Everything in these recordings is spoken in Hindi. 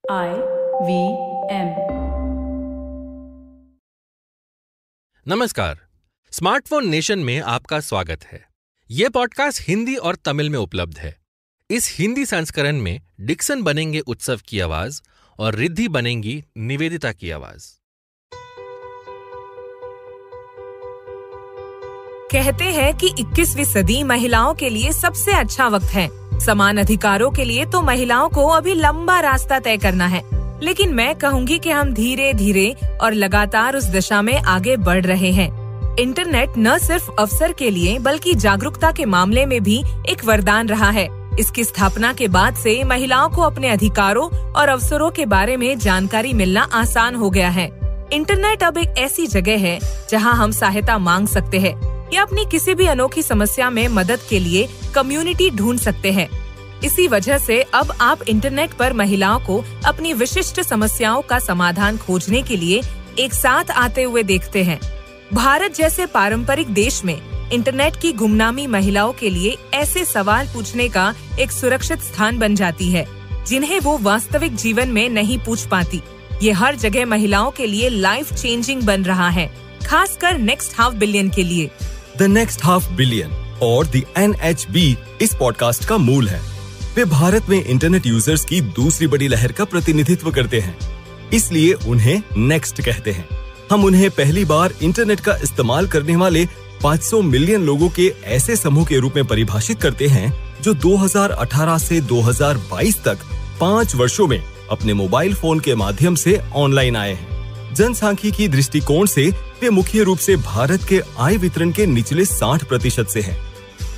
IVM। नमस्कार, स्मार्टफोन नेशन में आपका स्वागत है। ये पॉडकास्ट हिंदी और तमिल में उपलब्ध है। इस हिंदी संस्करण में डिक्सन बनेंगे उत्सव की आवाज और रिद्धि बनेंगी निवेदिता की आवाज। कहते हैं कि 21वीं सदी महिलाओं के लिए सबसे अच्छा वक्त है। समान अधिकारों के लिए तो महिलाओं को अभी लंबा रास्ता तय करना है, लेकिन मैं कहूँगी कि हम धीरे धीरे और लगातार उस दिशा में आगे बढ़ रहे हैं। इंटरनेट न सिर्फ अवसर के लिए बल्कि जागरूकता के मामले में भी एक वरदान रहा है। इसकी स्थापना के बाद से महिलाओं को अपने अधिकारों और अवसरों के बारे में जानकारी मिलना आसान हो गया है। इंटरनेट अब एक ऐसी जगह है जहां हम सहायता मांग सकते हैं या अपनी किसी भी अनोखी समस्या में मदद के लिए कम्युनिटी ढूंढ सकते हैं। इसी वजह से अब आप इंटरनेट पर महिलाओं को अपनी विशिष्ट समस्याओं का समाधान खोजने के लिए एक साथ आते हुए देखते हैं। भारत जैसे पारंपरिक देश में इंटरनेट की गुमनामी महिलाओं के लिए ऐसे सवाल पूछने का एक सुरक्षित स्थान बन जाती है जिन्हें वो वास्तविक जीवन में नहीं पूछ पाती। ये हर जगह महिलाओं के लिए लाइफ चेंजिंग बन रहा है, खासकर नेक्स्ट हाफ बिलियन के लिए। द नेक्स्ट हाफ बिलियन और द NHB इस पॉडकास्ट का मूल है। वे भारत में इंटरनेट यूजर्स की दूसरी बड़ी लहर का प्रतिनिधित्व करते हैं, इसलिए उन्हें नेक्स्ट कहते हैं। हम उन्हें पहली बार इंटरनेट का इस्तेमाल करने वाले 500 मिलियन लोगों के ऐसे समूह के रूप में परिभाषित करते हैं जो 2018 से 2022 तक 5 वर्षों में अपने मोबाइल फोन के माध्यम से ऑनलाइन आए हैं। जनसांख्यिकी दृष्टिकोण से वे मुख्य रूप से भारत के आय वितरण के निचले 60% से हैं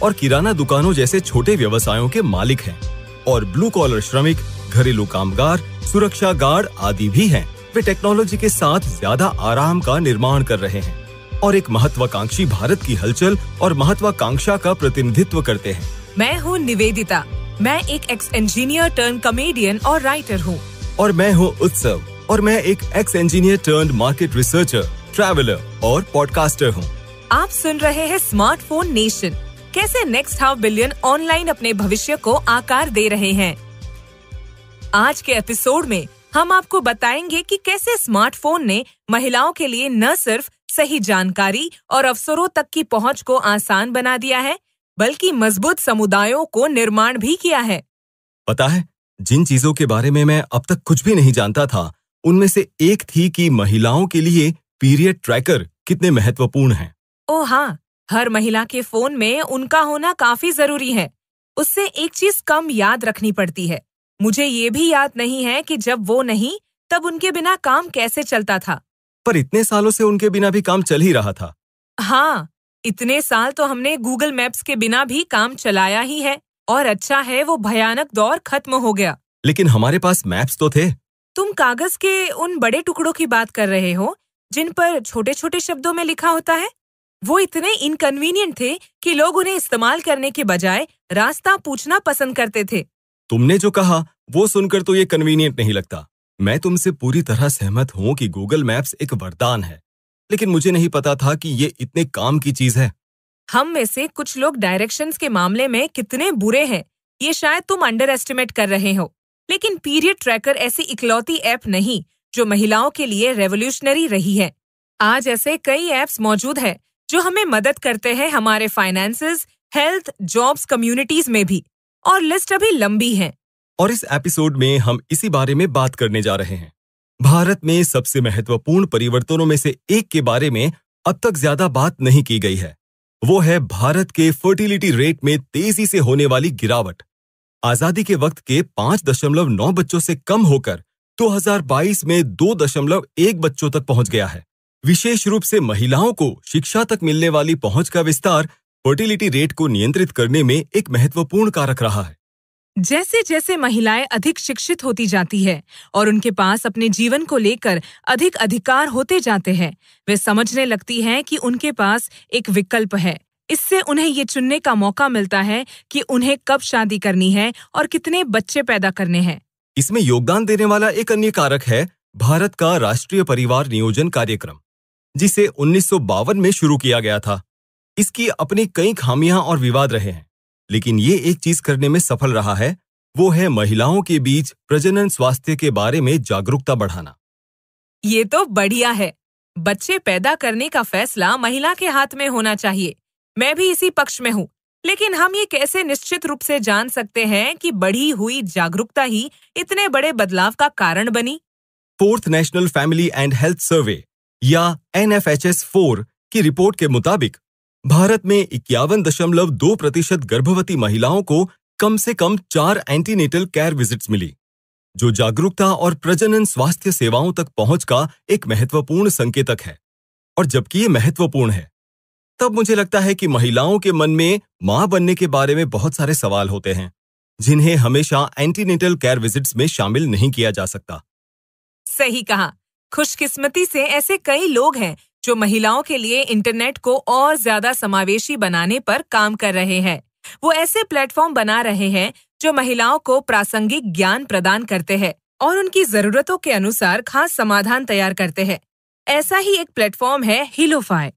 और किराना दुकानों जैसे छोटे व्यवसायों के मालिक हैं और ब्लू कॉलर श्रमिक, घरेलू कामगार, सुरक्षा गार्ड आदि भी हैं। वे टेक्नोलॉजी के साथ ज्यादा आराम का निर्माण कर रहे हैं और एक महत्वाकांक्षी भारत की हलचल और महत्वाकांक्षा का प्रतिनिधित्व करते हैं। मैं हूँ निवेदिता। मैं एक एक्स इंजीनियर टर्न कॉमेडियन और राइटर हूँ। और मैं हूँ उत्सव और मैं एक x engineer turned market researcher, traveller और पॉडकास्टर हूँ। आप सुन रहे हैं स्मार्टफोन नेशन, कैसे नेक्स्ट हाफ बिलियन ऑनलाइन अपने भविष्य को आकार दे रहे हैं। आज के एपिसोड में हम आपको बताएंगे कि कैसे स्मार्टफोन ने महिलाओं के लिए न सिर्फ सही जानकारी और अवसरों तक की पहुंच को आसान बना दिया है, बल्कि मजबूत समुदायों को निर्माण भी किया है। पता है, जिन चीजों के बारे में मैं अब तक कुछ भी नहीं जानता था, उनमें से एक थी कि महिलाओं के लिए पीरियड ट्रैकर कितने महत्वपूर्ण हैं। ओह हाँ, हर महिला के फोन में उनका होना काफी जरूरी है। उससे एक चीज कम याद रखनी पड़ती है। मुझे ये भी याद नहीं है कि जब वो नहीं तब उनके बिना काम कैसे चलता था। पर इतने सालों से उनके बिना भी काम चल ही रहा था। हाँ, इतने साल तो हमने गूगल मैप्स के बिना भी काम चलाया ही है और अच्छा है वो भयानक दौर खत्म हो गया। लेकिन हमारे पास मैप्स तो थे। तुम कागज के उन बड़े टुकड़ों की बात कर रहे हो जिन पर छोटे छोटे शब्दों में लिखा होता है? वो इतने इनकन्वीनियंट थे कि लोग उन्हें इस्तेमाल करने के बजाय रास्ता पूछना पसंद करते थे। तुमने जो कहा वो सुनकर तो ये कन्वीनियंट नहीं लगता। मैं तुमसे पूरी तरह सहमत हूँ कि गूगल मैप्स एक वरदान है, लेकिन मुझे नहीं पता था कि ये इतने काम की चीज है। हम में से कुछ लोग डायरेक्शंस के मामले में कितने बुरे हैं, ये शायद तुम अंडर एस्टिमेट कर रहे हो। लेकिन पीरियड ट्रैकर ऐसी इकलौती ऐप नहीं जो महिलाओं के लिए रेवोल्यूशनरी रही है। आज ऐसे कई ऐप्स मौजूद हैं जो हमें मदद करते हैं हमारे फाइनेंसेस, हेल्थ, जॉब्स, कम्युनिटीज में भी, और लिस्ट अभी लंबी है। और इस एपिसोड में हम इसी बारे में बात करने जा रहे हैं। भारत में सबसे महत्वपूर्ण परिवर्तनों में से एक के बारे में अब तक ज्यादा बात नहीं की गई है। वो है भारत के फर्टिलिटी रेट में तेजी से होने वाली गिरावट। आजादी के वक्त के 5.9 बच्चों से कम होकर 2022 में 2.1 बच्चों तक पहुंच गया है। विशेष रूप से महिलाओं को शिक्षा तक मिलने वाली पहुंच का विस्तार फर्टिलिटी रेट को नियंत्रित करने में एक महत्वपूर्ण कारक रहा है। जैसे जैसे महिलाएं अधिक शिक्षित होती जाती है और उनके पास अपने जीवन को लेकर अधिक अधिकार होते जाते हैं, वे समझने लगती हैं कि उनके पास एक विकल्प है। इससे उन्हें ये चुनने का मौका मिलता है कि उन्हें कब शादी करनी है और कितने बच्चे पैदा करने हैं। इसमें योगदान देने वाला एक अन्य कारक है भारत का राष्ट्रीय परिवार नियोजन कार्यक्रम, जिसे 1952 में शुरू किया गया था। इसकी अपनी कई खामियां और विवाद रहे हैं, लेकिन ये एक चीज करने में सफल रहा है, वो है महिलाओं के बीच प्रजनन स्वास्थ्य के बारे में जागरूकता बढ़ाना। ये तो बढ़िया है। बच्चे पैदा करने का फैसला महिला के हाथ में होना चाहिए। मैं भी इसी पक्ष में हूँ। लेकिन हम ये कैसे निश्चित रूप से जान सकते हैं कि बढ़ी हुई जागरूकता ही इतने बड़े बदलाव का कारण बनी? Fourth national family and health survey या NFHS-4 की रिपोर्ट के मुताबिक भारत में 51.2% गर्भवती महिलाओं को कम से कम 4 एंटीनेटल केयर विजिट्स मिली, जो जागरूकता और प्रजनन स्वास्थ्य सेवाओं तक पहुंच का एक महत्वपूर्ण संकेतक है। और जबकि ये महत्वपूर्ण है, तब मुझे लगता है कि महिलाओं के मन में मां बनने के बारे में बहुत सारे सवाल होते हैं, जिन्हें हमेशा एंटीनेटल केयर विजिट्स में शामिल नहीं किया जा सकता। सही कहा। खुशकिस्मती से ऐसे कई लोग हैं जो महिलाओं के लिए इंटरनेट को और ज्यादा समावेशी बनाने पर काम कर रहे हैं। वो ऐसे प्लेटफॉर्म बना रहे हैं जो महिलाओं को प्रासंगिक ज्ञान प्रदान करते हैं और उनकी जरूरतों के अनुसार खास समाधान तैयार करते हैं। ऐसा ही एक प्लेटफॉर्म है हिलोफाई।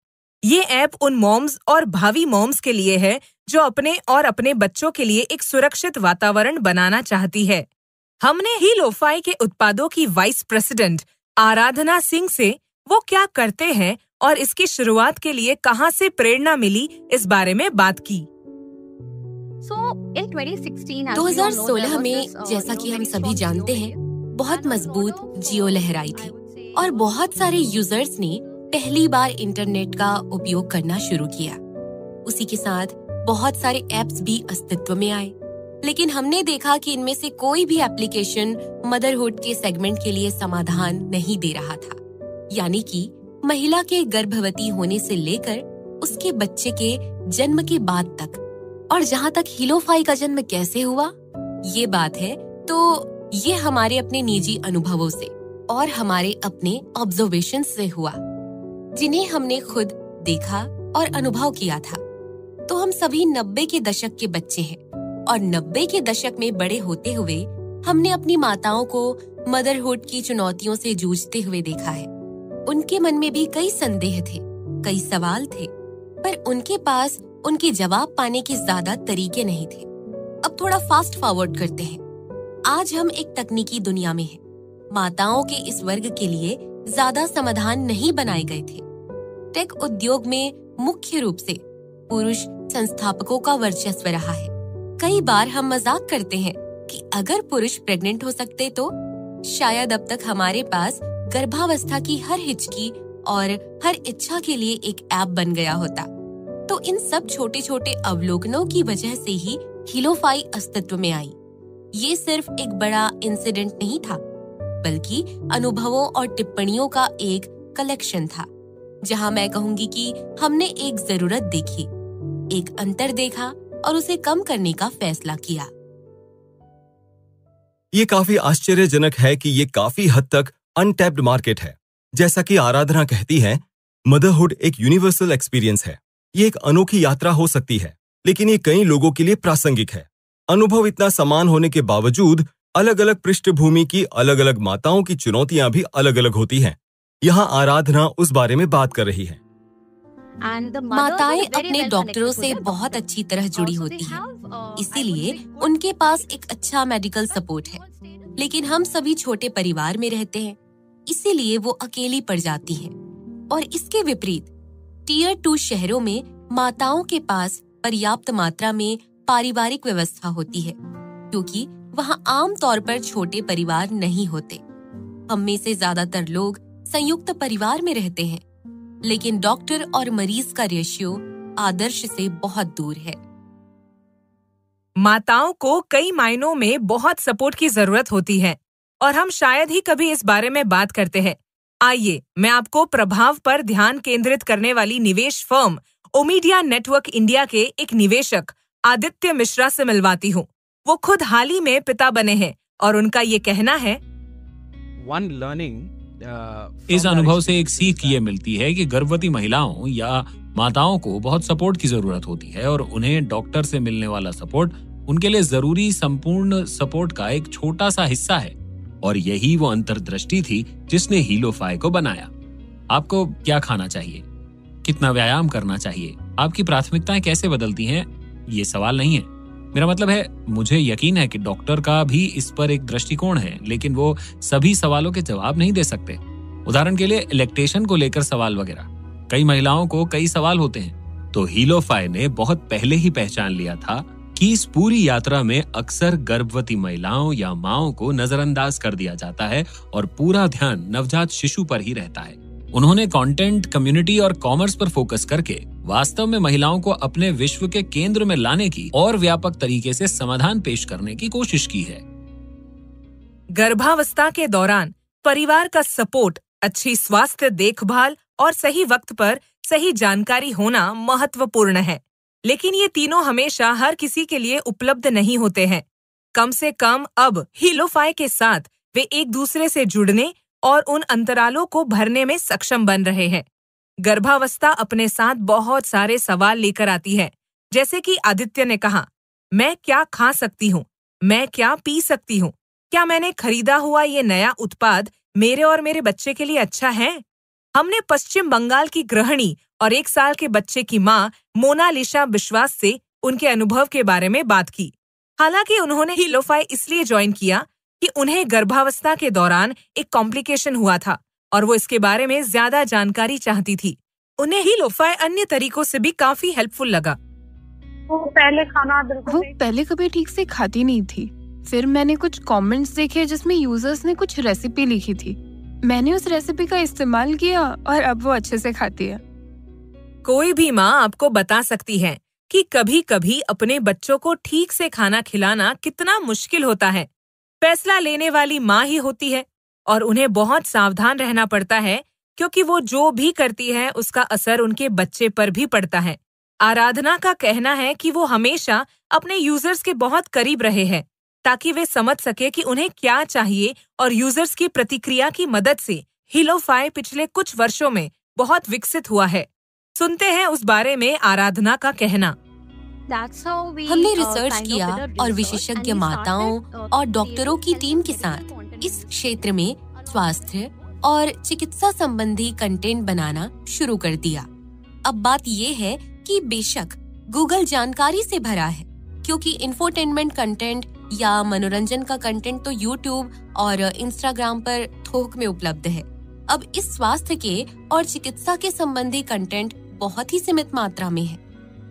ये ऐप उन मॉम्स और भावी मॉम्स के लिए है जो अपने और अपने बच्चों के लिए एक सुरक्षित वातावरण बनाना चाहती है। हमने हिलोफाई के उत्पादों की वाइस प्रेसिडेंट आराधना सिंह से वो क्या करते हैं और इसकी शुरुआत के लिए कहां से प्रेरणा मिली, इस बारे में बात की। 2016 में, जैसा कि हम सभी जानते हैं, बहुत मजबूत जियो लहर आई थी और बहुत सारे यूजर्स ने पहली बार इंटरनेट का उपयोग करना शुरू किया। उसी के साथ बहुत सारे ऐप्स भी अस्तित्व में आए, लेकिन हमने देखा कि इनमें से कोई भी एप्लीकेशन मदरहुड के सेगमेंट के लिए समाधान नहीं दे रहा था। यानी कि महिला के गर्भवती होने से लेकर उसके बच्चे के जन्म के बाद तक। और जहाँ तक हिलोफाई का जन्म कैसे हुआ, ये बात है, तो ये हमारे अपने निजी अनुभवों से और हमारे अपने ऑब्जर्वेशन से हुआ, जिन्हें हमने खुद देखा और अनुभव किया था। तो हम सभी 90 के दशक के बच्चे हैं और 90 के दशक में बड़े होते हुए हमने अपनी माताओं को मदरहुड की चुनौतियों से जूझते हुए देखा है। उनके मन में भी कई संदेह थे, कई सवाल थे, पर उनके पास उनके जवाब पाने के ज्यादा तरीके नहीं थे। अब थोड़ा फास्ट फॉरवर्ड करते हैं। आज हम एक तकनीकी दुनिया में हैं। माताओं के इस वर्ग के लिए ज्यादा समाधान नहीं बनाए गए थे। टेक उद्योग में मुख्य रूप से पुरुष संस्थापकों का वर्चस्व रहा है। कई बार हम मजाक करते हैं कि अगर पुरुष प्रेग्नेंट हो सकते तो शायद अब तक हमारे पास गर्भावस्था की हर हिचकी और हर इच्छा के लिए एक ऐप बन गया होता। तो इन सब छोटे छोटे अवलोकनों की वजह से ही हिलोफाई अस्तित्व में आई। ये सिर्फ एक बड़ा इंसिडेंट नहीं था, बल्कि अनुभवों और टिप्पणियों का एक कलेक्शन था, जहां मैं कहूंगी कि हमने एक जरूरत देखी, एक अंतर देखा और उसे कम करने का फैसला किया। ये काफी आश्चर्यजनक है कि ये काफी हद तक अनटैप्ड मार्केट है। जैसा कि आराधना कहती है, मदरहुड एक यूनिवर्सल एक्सपीरियंस है। ये एक अनोखी यात्रा हो सकती है, लेकिन ये कई लोगों के लिए प्रासंगिक है। अनुभव इतना समान होने के बावजूद अलग अलग पृष्ठभूमि की अलग अलग माताओं की चुनौतियां भी अलग अलग होती हैं। यहाँ आराधना उस बारे में बात कर रही है। माताएं अपने डॉक्टरों से बहुत अच्छी तरह जुड़ी होती हैं, इसीलिए उनके पास एक अच्छा मेडिकल सपोर्ट है। लेकिन हम सभी छोटे परिवार में रहते हैं, इसीलिए वो अकेली पड़ जाती हैं। और इसके विपरीत टियर 2 शहरों में माताओं के पास पर्याप्त मात्रा में पारिवारिक व्यवस्था होती है, क्योंकि वहाँ आम तौर पर छोटे परिवार नहीं होते। हम में से ज्यादातर लोग संयुक्त परिवार में रहते हैं, लेकिन डॉक्टर और मरीज का रेशियो आदर्श से बहुत दूर है। माताओं को कई मायनों में बहुत सपोर्ट की जरूरत होती है और हम शायद ही कभी इस बारे में बात करते हैं। आइए, मैं आपको प्रभाव पर ध्यान केंद्रित करने वाली निवेश फर्म ओमीडिया नेटवर्क इंडिया के एक निवेशक आदित्य मिश्रा से मिलवाती हूँ। वो खुद हाल ही में पिता बने हैं और उनका ये कहना है, इस अनुभव से एक सीख ये मिलती है कि गर्भवती महिलाओं या माताओं को बहुत सपोर्ट की जरूरत होती है और उन्हें डॉक्टर से मिलने वाला सपोर्ट उनके लिए जरूरी संपूर्ण सपोर्ट का एक छोटा सा हिस्सा है। और यही वो अंतर्दृष्टि थी जिसने हिलोफाई को बनाया। आपको क्या खाना चाहिए, कितना व्यायाम करना चाहिए, आपकी प्राथमिकताएं कैसे बदलती हैं, ये सवाल नहीं है। मेरा मतलब है, मुझे यकीन है कि डॉक्टर का भी इस पर एक दृष्टिकोण है, लेकिन वो सभी सवालों के जवाब नहीं दे सकते। उदाहरण के लिए लैक्टेशन को लेकर सवाल वगैरह। कई महिलाओं को कई सवाल होते हैं, तो हीलोफाई ने बहुत पहले ही पहचान लिया था कि इस पूरी यात्रा में अक्सर गर्भवती महिलाओं या माओं को नजरअंदाज कर दिया जाता है और पूरा ध्यान नवजात शिशु पर ही रहता है। उन्होंने कंटेंट, कम्युनिटी और कॉमर्स पर फोकस करके वास्तव में महिलाओं को अपने विश्व के केंद्र में लाने की और व्यापक तरीके से समाधान पेश करने की कोशिश की है। गर्भावस्था के दौरान परिवार का सपोर्ट, अच्छी स्वास्थ्य देखभाल और सही वक्त पर सही जानकारी होना महत्वपूर्ण है, लेकिन ये तीनों हमेशा हर किसी के लिए उपलब्ध नहीं होते हैं। कम से कम अब हीलोफाई के साथ वे एक दूसरे से जुड़ने और उन अंतरालों को भरने में सक्षम बन रहे हैं। गर्भावस्था अपने साथ बहुत सारे सवाल लेकर आती है, जैसे कि आदित्य ने कहा, मैं क्या खा सकती हूँ, मैं क्या पी सकती हूँ, क्या मैंने खरीदा हुआ ये नया उत्पाद मेरे और मेरे बच्चे के लिए अच्छा है? हमने पश्चिम बंगाल की गृहिणी और 1 साल के बच्चे की माँ मोनालिसा विश्वास से उनके अनुभव के बारे में बात की। हालांकि उन्होंने हीलोफाई इसलिए ज्वाइन किया कि उन्हें गर्भावस्था के दौरान एक कॉम्प्लिकेशन हुआ था और वो इसके बारे में ज्यादा जानकारी चाहती थी। उन्हें हीलोफाई अन्य तरीकों से भी काफी हेल्पफुल लगा। वो पहले कभी ठीक से खाती नहीं थी। फिर मैंने कुछ कमेंट्स देखे जिसमें यूजर्स ने कुछ रेसिपी लिखी थी। मैंने उस रेसिपी का इस्तेमाल किया और अब वो अच्छे से खाती है। कोई भी माँ आपको बता सकती है कि कभी-कभी अपने बच्चों को ठीक से खाना खिलाना कितना मुश्किल होता है। फैसला लेने वाली माँ ही होती है और उन्हें बहुत सावधान रहना पड़ता है, क्योंकि वो जो भी करती है उसका असर उनके बच्चे पर भी पड़ता है। आराधना का कहना है कि वो हमेशा अपने यूजर्स के बहुत करीब रहे हैं, ताकि वे समझ सके कि उन्हें क्या चाहिए, और यूजर्स की प्रतिक्रिया की मदद से हीलोफाई पिछले कुछ वर्षों में बहुत विकसित हुआ है। सुनते हैं उस बारे में आराधना का कहना। हमने रिसर्च किया और विशेषज्ञ माताओं और डॉक्टरों की टीम के साथ इस क्षेत्र में स्वास्थ्य और चिकित्सा संबंधी कंटेंट बनाना शुरू कर दिया। अब बात ये है कि बेशक गूगल जानकारी से भरा है, क्योंकि इंफोटेनमेंट कंटेंट या मनोरंजन का कंटेंट तो यूट्यूब और इंस्टाग्राम पर थोक में उपलब्ध है। अब इस स्वास्थ्य के और चिकित्सा के संबंधी कंटेंट बहुत ही सीमित मात्रा में है।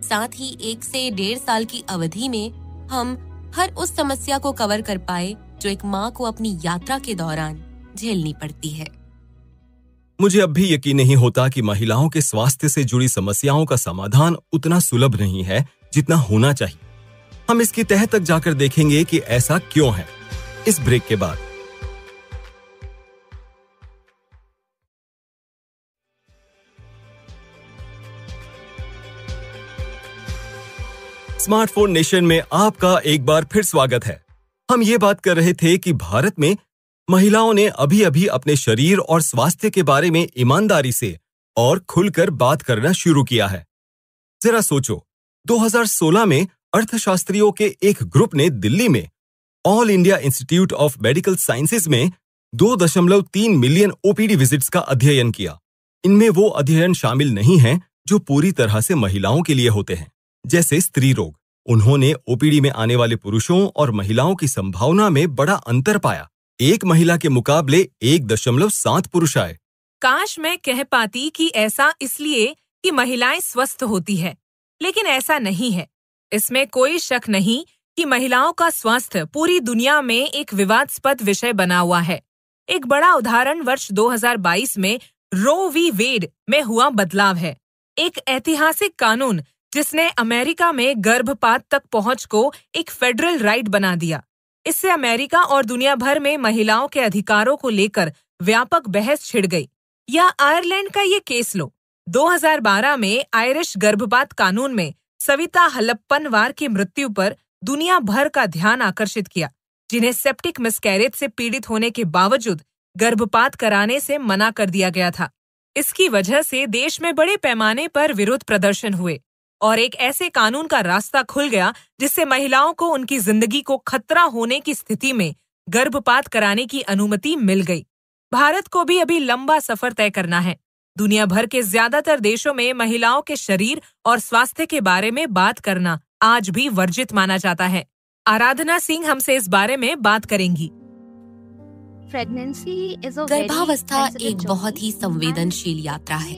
साथ ही 1 से 1.5 साल की अवधि में हम हर उस समस्या को कवर कर पाए जो एक माँ को अपनी यात्रा के दौरान झेलनी पड़ती है। मुझे अब भी यकीन नहीं होता कि महिलाओं के स्वास्थ्य से जुड़ी समस्याओं का समाधान उतना सुलभ नहीं है जितना होना चाहिए। हम इसकी तह तक जाकर देखेंगे कि ऐसा क्यों है, इस ब्रेक के बाद। स्मार्टफोन नेशन में आपका एक बार फिर स्वागत है। हम ये बात कर रहे थे कि भारत में महिलाओं ने अभी अभी अपने शरीर और स्वास्थ्य के बारे में ईमानदारी से और खुलकर बात करना शुरू किया है। जरा सोचो, 2016 में अर्थशास्त्रियों के एक ग्रुप ने दिल्ली में all India institute of medical sciences में 2.3 मिलियन ओपीडी विजिट्स का अध्ययन किया। इनमें वो अध्ययन शामिल नहीं हैं जो पूरी तरह से महिलाओं के लिए होते हैं, जैसे स्त्री रोग। उन्होंने ओपीडी में आने वाले पुरुषों और महिलाओं की संभावना में बड़ा अंतर पाया। एक महिला के मुकाबले 1.7 पुरुष आए। काश मैं कह पाती कि ऐसा इसलिए कि महिलाएं स्वस्थ होती है, लेकिन ऐसा नहीं है। इसमें कोई शक नहीं कि महिलाओं का स्वास्थ्य पूरी दुनिया में एक विवादास्पद विषय बना हुआ है। एक बड़ा उदाहरण वर्ष 2022 में रो वी वेड में हुआ बदलाव है। एक ऐतिहासिक कानून जिसने अमेरिका में गर्भपात तक पहुंच को एक फेडरल राइट बना दिया। इससे अमेरिका और दुनिया भर में महिलाओं के अधिकारों को लेकर व्यापक बहस छिड़ गई। या आयरलैंड का ये केस लो। 2012 में आयरिश गर्भपात कानून में सविता हलप्पनवार की मृत्यु पर दुनिया भर का ध्यान आकर्षित किया, जिन्हें सेप्टिक मिसकैरेज से पीड़ित होने के बावजूद गर्भपात कराने से मना कर दिया गया था। इसकी वजह से देश में बड़े पैमाने पर विरोध प्रदर्शन हुए और एक ऐसे कानून का रास्ता खुल गया जिससे महिलाओं को उनकी जिंदगी को खतरा होने की स्थिति में गर्भपात कराने की अनुमति मिल गई। भारत को भी अभी लंबा सफर तय करना है। दुनिया भर के ज्यादातर देशों में महिलाओं के शरीर और स्वास्थ्य के बारे में बात करना आज भी वर्जित माना जाता है। आराधना सिंह हमसे इस बारे में बात करेंगी। गर्भावस्था एक बहुत ही संवेदनशील यात्रा है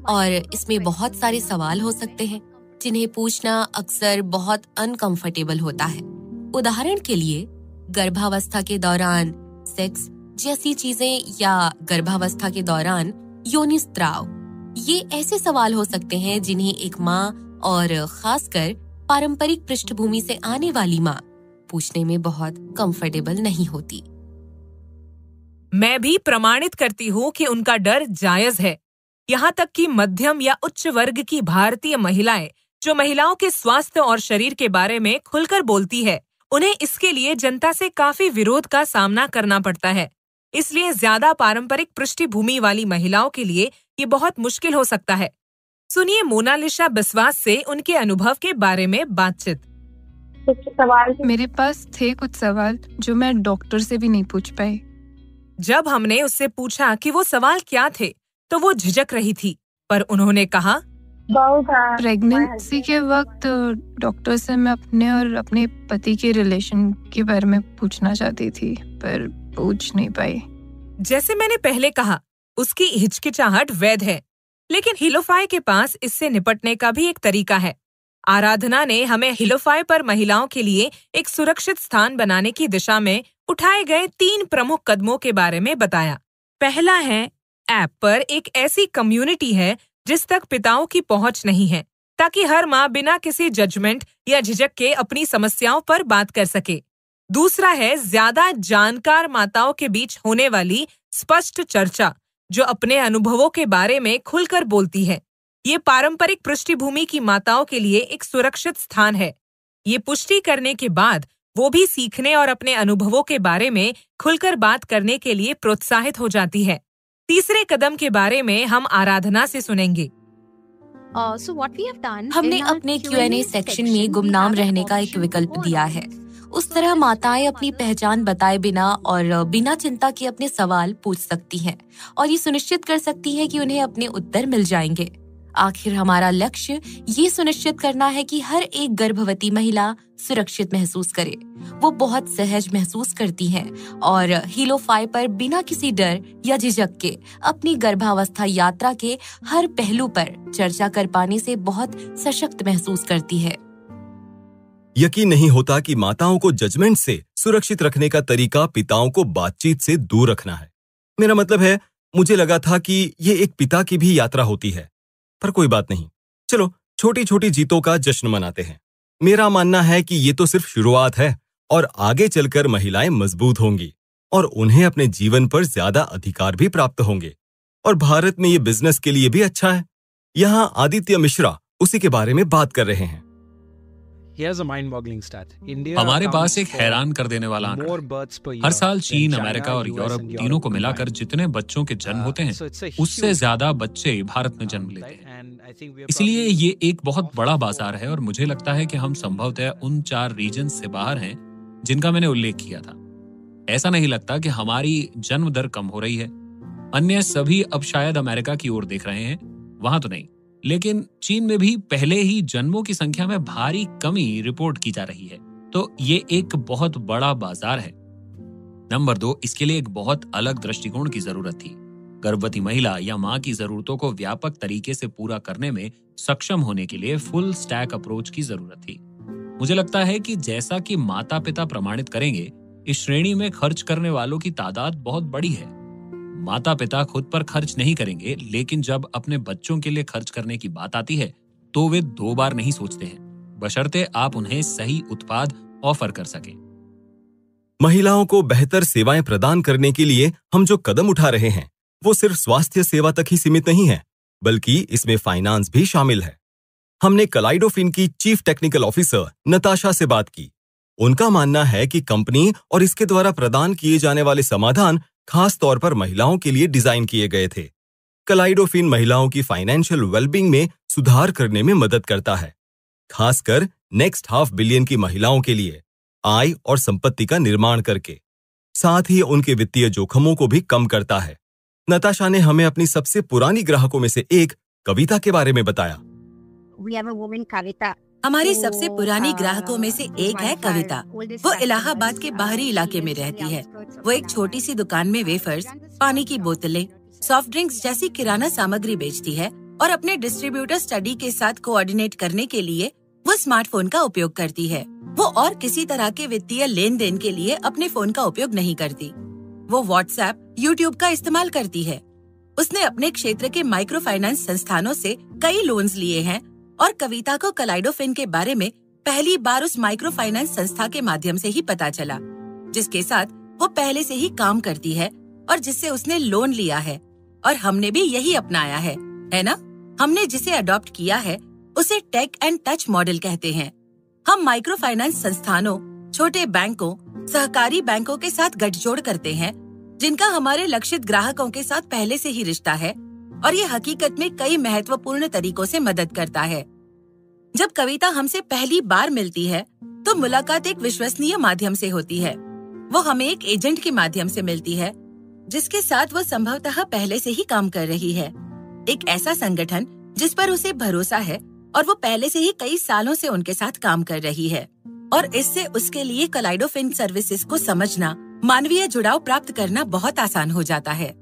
और इसमें बहुत सारे सवाल हो सकते हैं जिन्हें पूछना अक्सर बहुत अनकंफर्टेबल होता है। उदाहरण के लिए गर्भावस्था के दौरान सेक्स जैसी चीजें या गर्भावस्था के दौरान योनिस्त्राव, ये ऐसे सवाल हो सकते हैं जिन्हें एक माँ और खासकर पारंपरिक पृष्ठभूमि से आने वाली माँ पूछने में बहुत कंफर्टेबल नहीं होती। मैं भी प्रमाणित करती हूँ कि उनका डर जायज है। यहाँ तक कि मध्यम या उच्च वर्ग की भारतीय महिलाएं जो महिलाओं के स्वास्थ्य और शरीर के बारे में खुलकर बोलती है, उन्हें इसके लिए जनता से काफी विरोध का सामना करना पड़ता है। इसलिए ज्यादा पारंपरिक पृष्ठभूमि वाली महिलाओं के लिए ये बहुत मुश्किल हो सकता है। सुनिए मोनालिसा बिस्वास से उनके अनुभव के बारे में बातचीत। कुछ सवाल मेरे पास थे कुछ सवाल जो मैं डॉक्टर से भी नहीं पूछ पाई। जब हमने उससे पूछा कि वो सवाल क्या थे तो वो झिझक रही थी, पर उन्होंने कहा, प्रेगनेंसी के वक्त डॉक्टर से मैं अपने और अपने पति के रिलेशन के बारे में पूछना चाहती थी पर पूछ नहीं पाई। जैसे मैंने पहले कहा, उसकी हिचकिचाहट वैध है, लेकिन हिलोफाई के पास इससे निपटने का भी एक तरीका है। आराधना ने हमें हिलोफाई पर महिलाओं के लिए एक सुरक्षित स्थान बनाने की दिशा में उठाए गए 3 प्रमुख कदमों के बारे में बताया। पहला है, ऐप पर एक ऐसी कम्युनिटी है जिस तक पिताओं की पहुंच नहीं है, ताकि हर माँ बिना किसी जजमेंट या झिझक के अपनी समस्याओं पर बात कर सके। दूसरा है, ज्यादा जानकार माताओं के बीच होने वाली स्पष्ट चर्चा जो अपने अनुभवों के बारे में खुलकर बोलती है। ये पारंपरिक पृष्ठभूमि की माताओं के लिए एक सुरक्षित स्थान है। ये पुष्टि करने के बाद वो भी सीखने और अपने अनुभवों के बारे में खुलकर बात करने के लिए प्रोत्साहित हो जाती है। तीसरे कदम के बारे में हम आराधना से सुनेंगे। हमने अपने Q&A सेक्शन में गुमनाम रहने का एक विकल्प दिया है। उस तरह माताएं अपनी पहचान बताए बिना और बिना चिंता के अपने सवाल पूछ सकती हैं और ये सुनिश्चित कर सकती हैं कि उन्हें अपने उत्तर मिल जाएंगे। आखिर हमारा लक्ष्य ये सुनिश्चित करना है कि हर एक गर्भवती महिला सुरक्षित महसूस करे, वो बहुत सहज महसूस करती हैं और हिलोफाई पर बिना किसी डर या झिझक के अपनी गर्भावस्था यात्रा के हर पहलू पर चर्चा कर पाने से बहुत सशक्त महसूस करती है। यकीन नहीं होता कि माताओं को जजमेंट से सुरक्षित रखने का तरीका पिताओं को बातचीत से दूर रखना है। मेरा मतलब है, मुझे लगा था कि ये एक पिता की भी यात्रा होती है, पर कोई बात नहीं। चलो छोटी छोटी जीतों का जश्न मनाते हैं। मेरा मानना है कि ये तो सिर्फ शुरुआत है और आगे चलकर महिलाएं मजबूत होंगी और उन्हें अपने जीवन पर ज्यादा अधिकार भी प्राप्त होंगे और भारत में ये बिजनेस के लिए भी अच्छा है। यहाँ आदित्य मिश्रा उसी के बारे में बात कर रहे हैं। हमारे पास एक हैरान कर देने वाला आंकड़ा। हर साल चीन, अमेरिका और यूरोप तीनों को मिलाकर जितने बच्चों के जन्म होते हैं उससे ज्यादा बच्चे भारत में जन्म लेते हैं। इसलिए ये एक बहुत बड़ा बाजार है और मुझे लगता है कि हम संभवतः उन 4 रीजन से बाहर हैं जिनका मैंने उल्लेख किया था। ऐसा नहीं लगता कि हमारी जन्म दर कम हो रही है। अन्य सभी अब शायद अमेरिका की ओर देख रहे हैं, वहां तो नहीं, लेकिन चीन में भी पहले ही जन्मों की संख्या में भारी कमी रिपोर्ट की जा रही है। तो ये एक बहुत बड़ा बाजार है। नंबर 2, इसके लिए एक बहुत अलग दृष्टिकोण की जरूरत थी। गर्भवती महिला या माँ की जरूरतों को व्यापक तरीके से पूरा करने में सक्षम होने के लिए फुल स्टैक अप्रोच की जरूरत थी। मुझे लगता है कि जैसा कि माता पिता प्रमाणित करेंगे, इस श्रेणी में खर्च करने वालों की तादाद बहुत बड़ी है। माता पिता खुद पर खर्च नहीं करेंगे, लेकिन जब अपने बच्चों के लिए खर्च करने की बात आती है तो वे 2 बार नहीं सोचते हैं, बशर्ते आप उन्हें सही उत्पाद ऑफर कर सकें। महिलाओं को बेहतर सेवाएं प्रदान करने के लिए हम जो कदम उठा रहे हैं वो सिर्फ स्वास्थ्य सेवा तक ही सीमित नहीं है, बल्कि इसमें फाइनेंस भी शामिल है। हमने कलाइडोफिन की चीफ टेक्निकल ऑफिसर नताशा से बात की। उनका मानना है कि कंपनी और इसके द्वारा प्रदान किए जाने वाले समाधान खास तौर पर महिलाओं के लिए डिजाइन किए गए थे। कलाइडोफिन महिलाओं की फाइनेंशियल वेलबींग में सुधार करने में मदद करता है, खासकर नेक्स्ट ½ बिलियन की महिलाओं के लिए आय और संपत्ति का निर्माण करके। साथ ही उनके वित्तीय जोखिमों को भी कम करता है। नताशा ने हमें अपनी सबसे पुरानी ग्राहकों में से एक कविता के बारे में बताया। हमारी सबसे पुरानी ग्राहकों में से एक है कविता। वो इलाहाबाद के बाहरी इलाके में रहती है। वो एक छोटी सी दुकान में वेफर्स, पानी की बोतलें, सॉफ्ट ड्रिंक्स जैसी किराना सामग्री बेचती है और अपने डिस्ट्रीब्यूटर स्टडी के साथ कोऑर्डिनेट करने के लिए वो स्मार्टफोन का उपयोग करती है। वो और किसी तरह के वित्तीय लेन देन के लिए अपने फोन का उपयोग नहीं करती। वो व्हाट्सएप, यूट्यूब का इस्तेमाल करती है। उसने अपने क्षेत्र के माइक्रो फाइनेंस संस्थानों से कई लोन्स लिए हैं और कविता को कलाइडोफिन के बारे में पहली बार उस माइक्रो फाइनेंस संस्था के माध्यम से ही पता चला, जिसके साथ वो पहले से ही काम करती है और जिससे उसने लोन लिया है। और हमने भी यही अपनाया है ना? हमने जिसे अडॉप्ट किया है उसे टेक एंड टच मॉडल कहते हैं। हम माइक्रो फाइनेंस संस्थानों, छोटे बैंकों, सहकारी बैंकों के साथ गठजोड़ करते हैं, जिनका हमारे लक्षित ग्राहकों के साथ पहले से ही रिश्ता है, और ये हकीकत में कई महत्वपूर्ण तरीकों से मदद करता है। जब कविता हमसे पहली बार मिलती है तो मुलाकात एक विश्वसनीय माध्यम से होती है। वो हमें एक एजेंट के माध्यम से मिलती है, जिसके साथ वो संभवतः पहले से ही काम कर रही है। एक ऐसा संगठन जिस पर उसे भरोसा है और वो पहले से ही कई सालों से उनके साथ काम कर रही है, और इससे उसके लिए कलाइडोफिन सर्विसेज को समझना, मानवीय जुड़ाव प्राप्त करना बहुत आसान हो जाता है।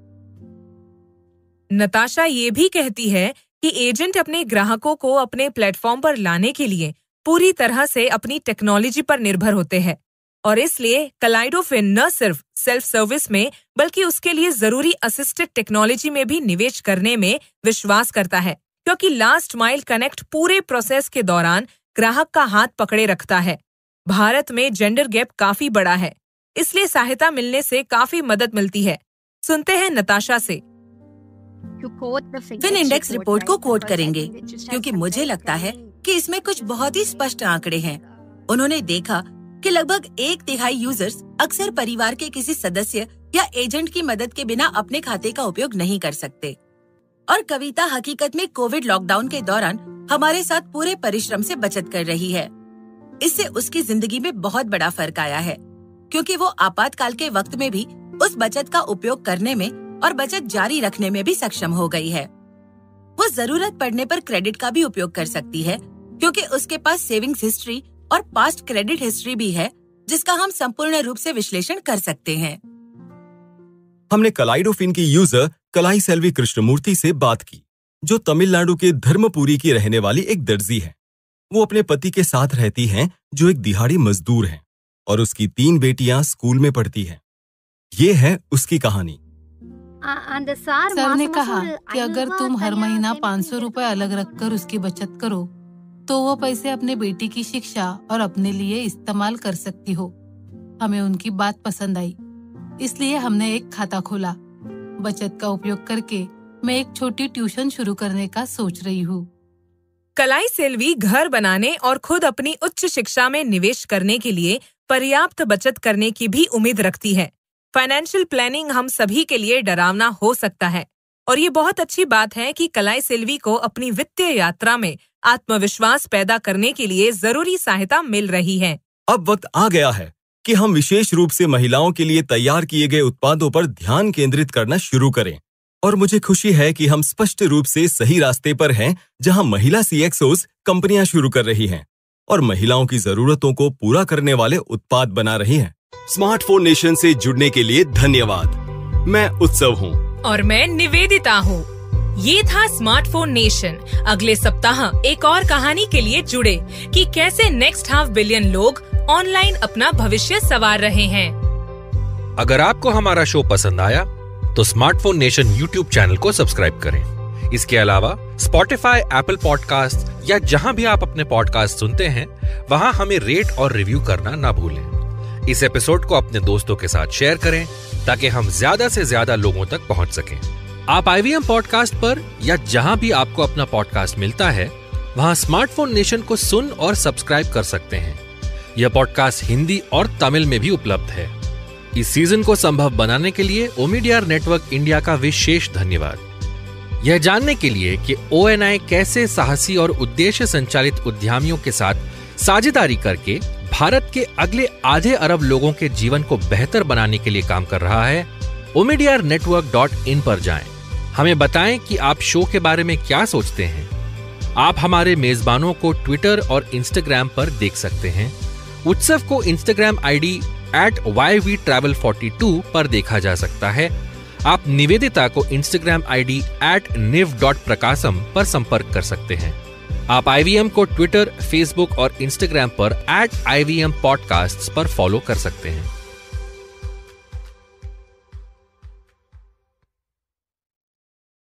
नताशा ये भी कहती है कि एजेंट अपने ग्राहकों को अपने प्लेटफॉर्म पर लाने के लिए पूरी तरह से अपनी टेक्नोलॉजी पर निर्भर होते हैं, और इसलिए कलाइडोफिन न सिर्फ सेल्फ सर्विस में बल्कि उसके लिए जरूरी असिस्टेड टेक्नोलॉजी में भी निवेश करने में विश्वास करता है, क्योंकि लास्ट माइल कनेक्ट पूरे प्रोसेस के दौरान ग्राहक का हाथ पकड़े रखता है। भारत में जेंडर गैप काफी बड़ा है, इसलिए सहायता मिलने से काफी मदद मिलती है। सुनते हैं नताशा से। फिन इंडेक्स रिपोर्ट को कोट करेंगे, क्योंकि मुझे लगता है कि इसमें कुछ बहुत ही स्पष्ट आंकड़े हैं। उन्होंने देखा कि लगभग 1/3 यूजर्स अक्सर परिवार के किसी सदस्य या एजेंट की मदद के बिना अपने खाते का उपयोग नहीं कर सकते। और कविता हकीकत में कोविड लॉकडाउन के दौरान हमारे साथ पूरे परिश्रम से बचत कर रही है। इससे उसकी जिंदगी में बहुत बड़ा फर्क आया है, क्योंकि वो आपातकाल के वक्त में भी उस बचत का उपयोग करने में और बचत जारी रखने में भी सक्षम हो गई है। वो जरूरत पड़ने पर क्रेडिट का भी उपयोग कर सकती है, क्योंकि उसके पास सेविंग्स हिस्ट्री और पास्ट क्रेडिट हिस्ट्री भी है, जिसका हम संपूर्ण रूप से विश्लेषण कर सकते हैं। हमने कलाइडोफिन की यूजर कलाई सेल्वी कृष्णमूर्ति से बात की, जो तमिलनाडु के धर्मपुरी की रहने वाली एक दर्जी है। वो अपने पति के साथ रहती हैं, जो एक दिहाड़ी मजदूर हैं, और उसकी 3 बेटियां स्कूल में पढ़ती हैं। ये है उसकी कहानी। सर ने कहा कि अगर तुम हर महीना 500 रुपए अलग रखकर उसकी बचत करो तो वो पैसे अपने बेटी की शिक्षा और अपने लिए इस्तेमाल कर सकती हो। हमें उनकी बात पसंद आई, इसलिए हमने एक खाता खोला। बचत का उपयोग करके मैं एक छोटी ट्यूशन शुरू करने का सोच रही हूँ। कलाई सेल्वी घर बनाने और खुद अपनी उच्च शिक्षा में निवेश करने के लिए पर्याप्त बचत करने की भी उम्मीद रखती है। फाइनेंशियल प्लानिंग हम सभी के लिए डरावना हो सकता है, और ये बहुत अच्छी बात है कि कलाई सेल्वी को अपनी वित्तीय यात्रा में आत्मविश्वास पैदा करने के लिए जरूरी सहायता मिल रही है। अब वक्त आ गया है कि हम विशेष रूप से महिलाओं के लिए तैयार किए गए उत्पादों पर ध्यान केंद्रित करना शुरू करें, और मुझे खुशी है कि हम स्पष्ट रूप से सही रास्ते पर हैं, जहां महिला CXOs कंपनियां शुरू कर रही हैं और महिलाओं की जरूरतों को पूरा करने वाले उत्पाद बना रही हैं। स्मार्टफोन नेशन से जुड़ने के लिए धन्यवाद। मैं उत्सव हूँ और मैं निवेदिता हूँ। ये था स्मार्टफोन नेशन। अगले सप्ताह एक और कहानी के लिए जुड़े कि कैसे नेक्स्ट हाफ बिलियन लोग ऑनलाइन अपना भविष्य संवार रहे हैं। अगर आपको हमारा शो पसंद आया तो स्मार्टफोन नेशन YouTube चैनल को सब्सक्राइब करें। इसके अलावा Spotify, Apple Podcast या जहां भी आप अपने पॉडकास्ट सुनते हैं, वहां हमें रेट और रिव्यू करना ना भूलें। इस एपिसोड को अपने दोस्तों के साथ शेयर करें ताकि हम ज्यादा से ज्यादा लोगों तक पहुंच सकें। आप IVM पॉडकास्ट पर या जहां भी आपको अपना पॉडकास्ट मिलता है, वहां स्मार्टफोन नेशन को सुन और सब्सक्राइब कर सकते हैं। यह पॉडकास्ट हिंदी और तमिल में भी उपलब्ध है। इस सीजन को संभव बनाने के लिए ओमिडियर नेटवर्क इंडिया का विशेष धन्यवाद। यह जानने के लिए कि ONI कैसे साहसी और उद्देश्य संचालित उद्यमियों के साथ साझेदारी करके भारत के अगले आधे अरब लोगों के जीवन को बेहतर बनाने के लिए काम कर रहा है, omidiyarnetwork.in पर जाएं। हमें बताएं कि आप शो के बारे में क्या सोचते हैं। आप हमारे मेजबानों को ट्विटर और इंस्टाग्राम पर देख सकते हैं। उत्सव को इंस्टाग्राम आईडी @yvtravel42 पर देखा जा सकता है। आप निवेदिता को इंस्टाग्राम आईडी @niv.prakasam पर संपर्क कर सकते हैं। आप IVM को ट्विटर, फेसबुक और इंस्टाग्राम पर @IVM Podcasts पर फॉलो कर सकते हैं।